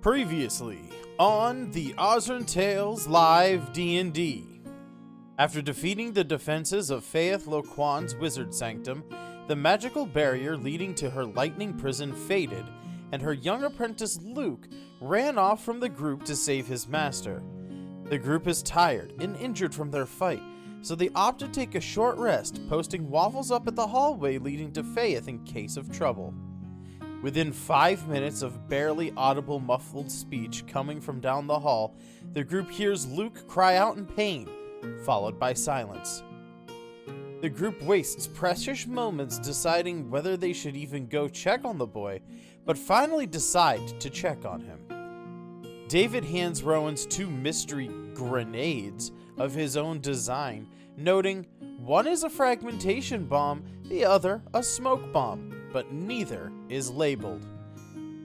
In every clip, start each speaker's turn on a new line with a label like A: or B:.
A: Previously on the Osrynn Tales live D&D. After defeating the defenses of Faith Loquan's wizard sanctum, the magical barrier leading to her lightning prison faded, and her young apprentice Luke ran off from the group to save his master. The group is tired and injured from their fight, so they opt to take a short rest, posting waffles up at the hallway leading to Faith in case of trouble. Within 5 minutes of barely audible muffled speech coming from down the hall, the group hears Luke cry out in pain, followed by silence. The group wastes precious moments deciding whether they should even go check on the boy, but finally decide to check on him. David hands Rowan's 2 mystery grenades of his own design, noting one is a fragmentation bomb, the other a smoke bomb, but neither is labeled.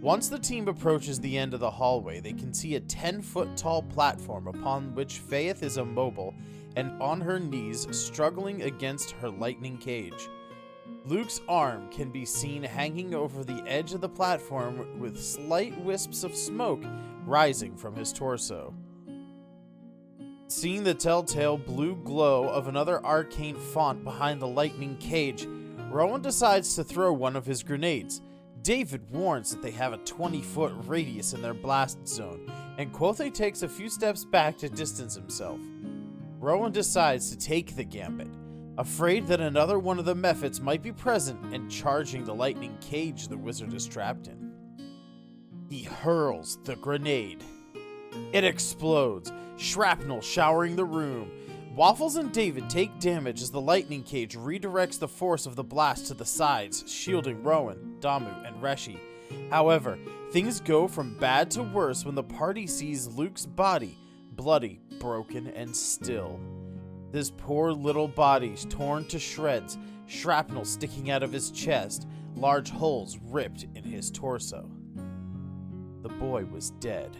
A: Once the team approaches the end of the hallway, they can see a 10-foot tall platform upon which Faith is immobile and on her knees struggling against her lightning cage. Luke's arm can be seen hanging over the edge of the platform with slight wisps of smoke rising from his torso. Seeing the telltale blue glow of another arcane font behind the lightning cage, Rowan decides to throw one of his grenades. David warns that they have a 20-foot radius in their blast zone, and Quothe takes a few steps back to distance himself. Rowan decides to take the gambit, afraid that another one of the Mephits might be present and charging the lightning cage the wizard is trapped in. He hurls the grenade. It explodes, shrapnel showering the room. Waffles and David take damage as the lightning cage redirects the force of the blast to the sides, shielding Rowan, Damu, and Reshi. However, things go from bad to worse when the party sees Luke's body, bloody, broken, and still. This poor little body's torn to shreds, shrapnel sticking out of his chest, large holes ripped in his torso. The boy was dead.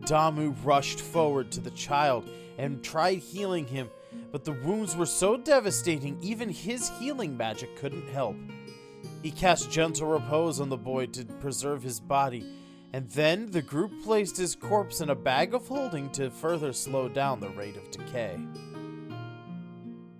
A: Damu rushed forward to the child and tried healing him, but the wounds were so devastating even his healing magic couldn't help. He cast gentle repose on the boy to preserve his body, and then the group placed his corpse in a bag of holding to further slow down the rate of decay.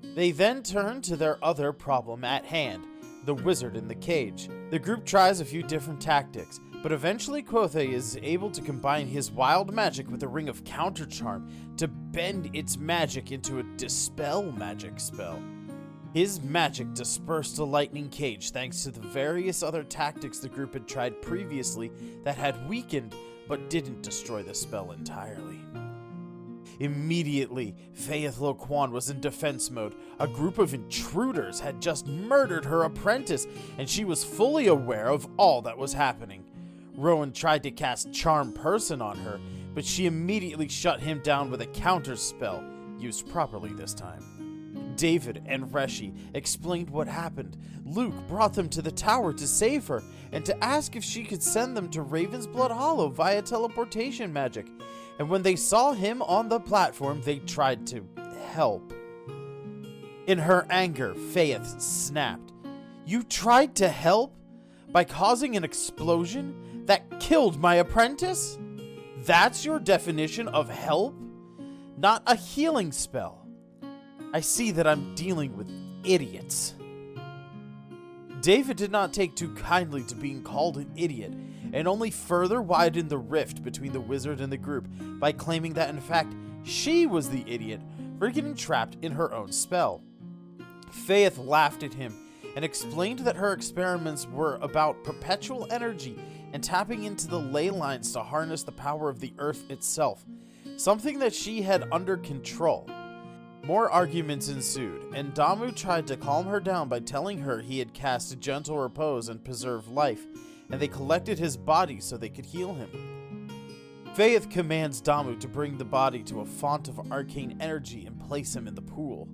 A: They then turn to their other problem at hand, the wizard in the cage. The group tries a few different tactics, but eventually Quothe is able to combine his wild magic with a ring of counter charm to bend its magic into a dispel magic spell. His magic dispersed the lightning cage thanks to the various other tactics the group had tried previously that had weakened but didn't destroy the spell entirely. Immediately, Faith Loquan was in defense mode. A group of intruders had just murdered her apprentice, and she was fully aware of all that was happening. Rowan tried to cast Charm Person on her, but she immediately shut him down with a counter spell, used properly this time. David and Reshi explained what happened. Luke brought them to the tower to save her, and to ask if she could send them to Ravensblood Hollow via teleportation magic. And when they saw him on the platform, they tried to help. In her anger, Faith snapped. "You tried to help? By causing an explosion that killed my apprentice? That's your definition of help? Not a healing spell. I see that I'm dealing with idiots." David did not take too kindly to being called an idiot, and only further widened the rift between the wizard and the group by claiming that in fact she was the idiot for getting trapped in her own spell. Faith laughed at him and explained that her experiments were about perpetual energy and tapping into the ley lines to harness the power of the earth itself, something that she had under control. More arguments ensued, and Damu tried to calm her down by telling her he had cast gentle repose and preserved life, and they collected his body so they could heal him. Faith commands Damu to bring the body to a font of arcane energy and place him in the pool.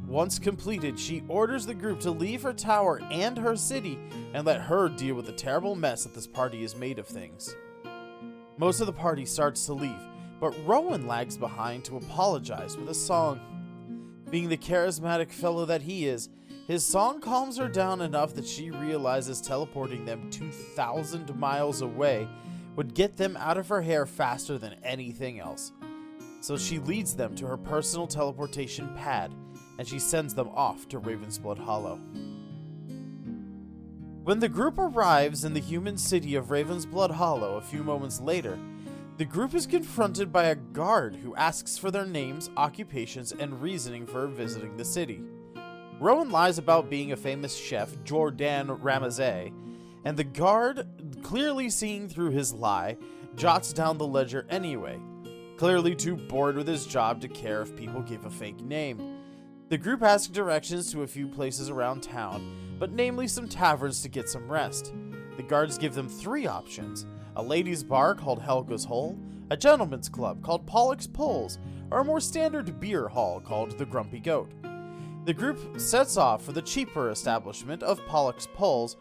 A: Once completed, she orders the group to leave her tower and her city and let her deal with the terrible mess that this party is made of things. Most of the party starts to leave, but Rowan lags behind to apologize with a song. Being the charismatic fellow that he is, his song calms her down enough that she realizes teleporting them 2,000 miles away would get them out of her hair faster than anything else. So she leads them to her personal teleportation pad, and she sends them off to Ravensblood Hollow. When the group arrives in the human city of Ravensblood Hollow a few moments later, the group is confronted by a guard who asks for their names, occupations, and reasoning for visiting the city. Rowan lies about being a famous chef, Jordan Ramazet, and the guard, clearly seeing through his lie, jots down the ledger anyway, clearly too bored with his job to care if people give a fake name. The group asks directions to a few places around town, but namely some taverns to get some rest. The guards give them 3 options: a ladies' bar called Helga's Hole, a gentleman's club called Pollock's Poles, or a more standard beer hall called the Grumpy Goat. The group sets off for the cheaper establishment of Pollock's Poles,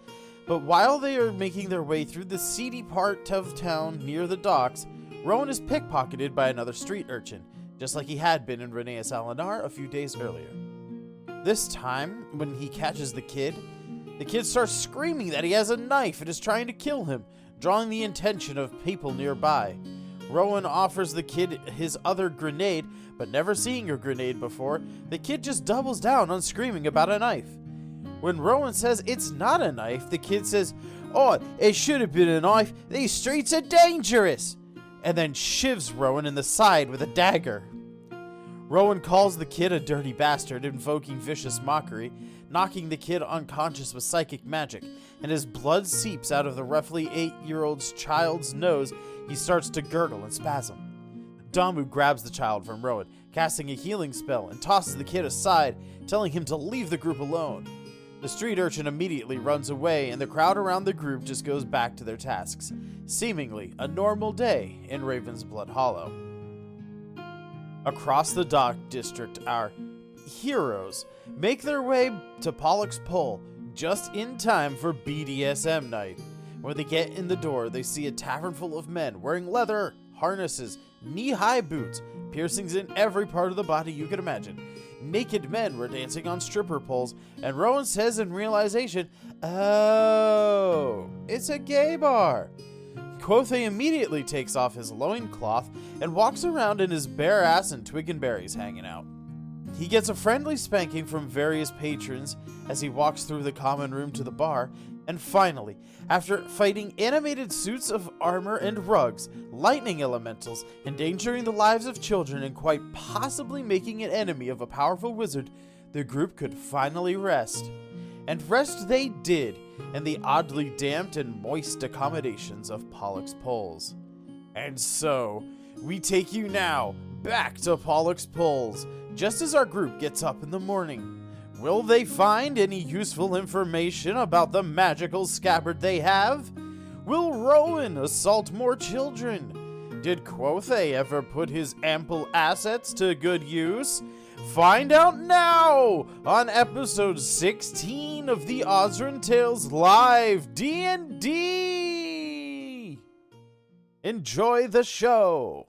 A: but while they are making their way through the seedy part of town near the docks, Rowan is pickpocketed by another street urchin, just like he had been in Reneus Alinar a few days earlier. This time, when he catches the kid starts screaming that he has a knife and is trying to kill him, drawing the attention of people nearby. Rowan offers the kid his other grenade, but never seeing a grenade before, the kid just doubles down on screaming about a knife. When Rowan says it's not a knife, the kid says, "Oh, it should have been a knife. These streets are dangerous," and then shivs Rowan in the side with a dagger. Rowan calls the kid a dirty bastard, invoking vicious mockery, knocking the kid unconscious with psychic magic, and as blood seeps out of the roughly 8-year-old child's nose, he starts to gurgle and spasm. Damu grabs the child from Rowan, casting a healing spell, and tosses the kid aside, telling him to leave the group alone. The street urchin immediately runs away, and the crowd around the group just goes back to their tasks, seemingly a normal day in Ravensblood Hollow. Across the dock district, our heroes make their way to Pollock's Pole just in time for BDSM night. When they get in the door, they see a tavern full of men wearing leather harnesses, knee-high boots, piercings in every part of the body you can imagine. Naked men were dancing on stripper poles, and Rowan says in realization, "Oh, it's a gay bar." Quoth immediately takes off his loincloth and walks around in his bare ass and twig and berries hanging out. He gets a friendly spanking from various patrons as he walks through the common room to the bar, and finally, after fighting animated suits of armor and rugs, lightning elementals, endangering the lives of children, and quite possibly making an enemy of a powerful wizard, the group could finally rest. And rest they did in the oddly damped and moist accommodations of Pollock's Poles. And so, we take you now back to Pollock's Poles, just as our group gets up in the morning. Will they find any useful information about the magical scabbard they have? Will Rowan assault more children? Did Quothe ever put his ample assets to good use? Find out now on episode 16 of the Osrynn Tales Live D&D! Enjoy the show!